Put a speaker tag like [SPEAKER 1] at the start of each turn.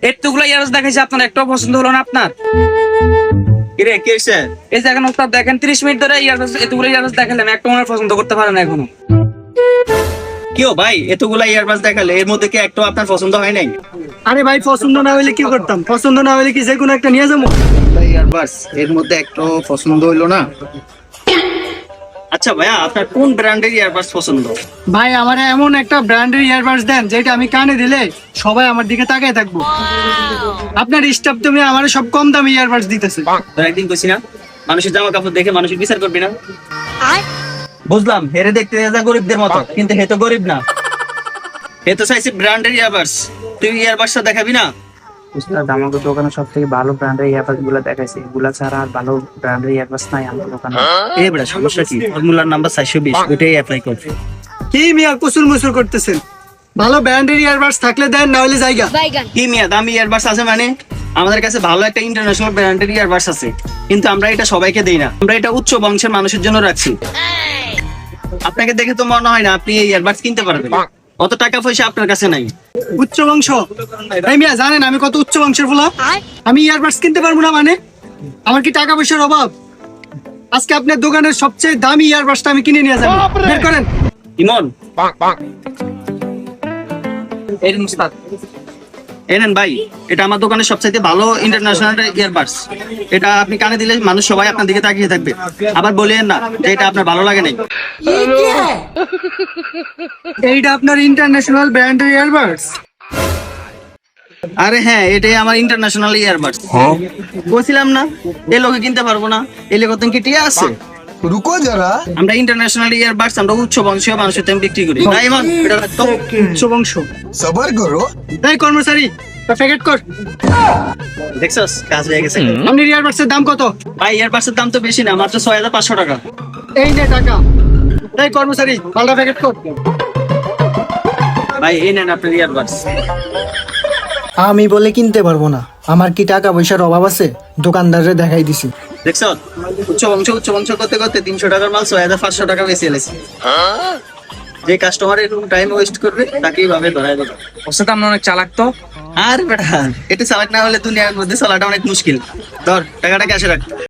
[SPEAKER 1] এতগুলো ইয়ারবাস দেখাইছে, আপনার একটাও পছন্দ হলো না আপনার?
[SPEAKER 2] কিরে কি হইছে?
[SPEAKER 1] এই যে এখন ওস্তাদ দেখেন 30 মিনিট ধরে ইয়ারবাস, এতগুলো ইয়ারবাস দেখালেন, একটা মনে হয় পছন্দ করতে পারেন না এখনো।
[SPEAKER 2] কিও ভাই, এতগুলা ইয়ারবাস দেখালে এর মধ্যে কি একটাও আপনার পছন্দ হয় নাই?
[SPEAKER 3] আরে ভাই, পছন্দ না হইলে কি করতাম? পছন্দ না হইলে কি যে কোনো একটা নিয়ে যাবো?
[SPEAKER 2] ইয়ারবাস এর মধ্যে একটাও পছন্দ হইলো না। আচ্ছা ভাইয়া, আপনার কোন ব্র্যান্ডের ইয়ারবাস পছন্দ?
[SPEAKER 3] ভাই, আমার এমন একটা ব্র্যান্ডের ইয়ারবাডস দেন যেটা আমি কানে দিলে সবাই আমার দিকে তাকিয়ে থাকবো। আপনার স্টাফ তুমি আমার সব কম দামি ইয়ারবাডস দিতেছে।
[SPEAKER 2] তো একদিন কইছি না, মানুষের জামা কাপড় দেখে মানুষের বিচার করবি না। বুঝলাম, হেরে দেখতে যা গরিবদের মতো, কিন্তু হে তো গরিব না, হে তো চাইছে ব্র্যান্ডের ইয়ারবাস। তুই ইয়ারবাসটা দেখাবি না?
[SPEAKER 1] উস্তাদ, আমাদের দোকানে সব থেকে ভালো ব্র্যান্ডের ইয়ারবাস গুলা দেখাইছে, এগুলা ছাড়া আর ভালো ব্র্যান্ডের ইয়ারবাস নাই আমার দোকানে।
[SPEAKER 2] এই বেটা, সমস্যা কি? ফর্মুলার নাম্বার 420, ওইটাই অ্যাপ্লাই কর।
[SPEAKER 3] কি মিয়া কুসুর মুসুর করতেছেন? ভালো ব্র্যান্ডের ইয়ারবাডস থাকলে দেন, না হলে জায়গা।
[SPEAKER 2] কি মিয়া, দামি ইয়ারবাস আছে মানে? আমাদের কাছে ভালো একটা ইন্টারন্যাশনাল ব্র্যান্ডের ইয়ারবাস আছে, কিন্তু আমরা এটা সবাইকে দেই না। আমরা এটা উচ্চ বংশের মানুষের জন্য রাখছি। আপনাকে দেখে তো মনে হয় না আপনি এই ইয়ারবাস কিনতে পারবেন, অত টাকা পয়সা আপনার কাছে নাই।
[SPEAKER 3] উচ্চ বংশ? এই মিয়া, জানেন আমি কত উচ্চ বংশের ফুলা? আমি ইয়ারবাডস কিনতে পারবো না মানে? আমার কি টাকা পয়সার অভাব? আজকে আপনার দোকানের সবচেয়ে দামি ইয়ারবাডসটা আমি কিনে নিয়ে যাবো। বের করেন।
[SPEAKER 2] ইমন,
[SPEAKER 1] এই যে উস্তাদ,
[SPEAKER 2] এই নেন ভাই, এটা আমার দোকানের সবচাইতে ভালো ইন্টারন্যাশনাল ইয়ারবাডস। এটা আপনি কানে দিলে মানুষ সবাই আপনার দিকে তাকিয়ে থাকবে। আবার বলিয়েন না যে এটা আপনার ভালো লাগে নাই।
[SPEAKER 3] এইটা আপনার ইন্টারন্যাশনাল ব্র্যান্ডের ইয়ারবাডস?
[SPEAKER 2] আরে হ্যাঁ, এটাই আমার ইন্টারন্যাশনাল ইয়ারবাডস। বলছিলাম না এই লোকে কিনতে পারবো না, এই লোক কি টিয়া আছে?
[SPEAKER 4] रुको जरा।
[SPEAKER 2] আমরা ইন্টারন্যাশনাল ইয়ারবাডস আমরা উচ্চ বংশীয় মানুষের তেমন বিক্রি করি। না ইমন, এটা রাখতো।
[SPEAKER 3] উচ্চ বংশ?
[SPEAKER 4] सबर करो।
[SPEAKER 3] এই কর্মচারী, প্যাকেট কর।
[SPEAKER 2] দেখছস, কাজ হয়ে গেছে।
[SPEAKER 3] আপনার ইয়ারবাডস এর দাম কত?
[SPEAKER 2] ভাই ইয়ারবাডসের দাম তো বেশি না, মাত্র 6500 টাকা।
[SPEAKER 3] এই নে টাকা। এই কর্মচারী, পাল্টা প্যাকেট কর।
[SPEAKER 2] ভাই এই নেন আপনার ইয়ারবাডস।
[SPEAKER 3] আমি বলে কিনতে পারবো না, আমার কি টাকা পয়সার অভাব আছে? দোকানদারে দেখাই দিছি।
[SPEAKER 2] দেখছ, উচ্চ বংশ করতে করতে 300 টাকার মাল 6500 টাকা বেশি এলেছে। যে কাস্টমার এরকম টাইম ওয়েস্ট করবে তাকে এইভাবে ধরায় দেবে।
[SPEAKER 1] উস্তাদ আপনি অনেক চালাক তো।
[SPEAKER 2] আর বেটা, এটা চালাক না হলে দুনিয়ার মধ্যে চলাটা অনেক মুশকিল। ধর, টাকাটা ক্যাশে রাখ।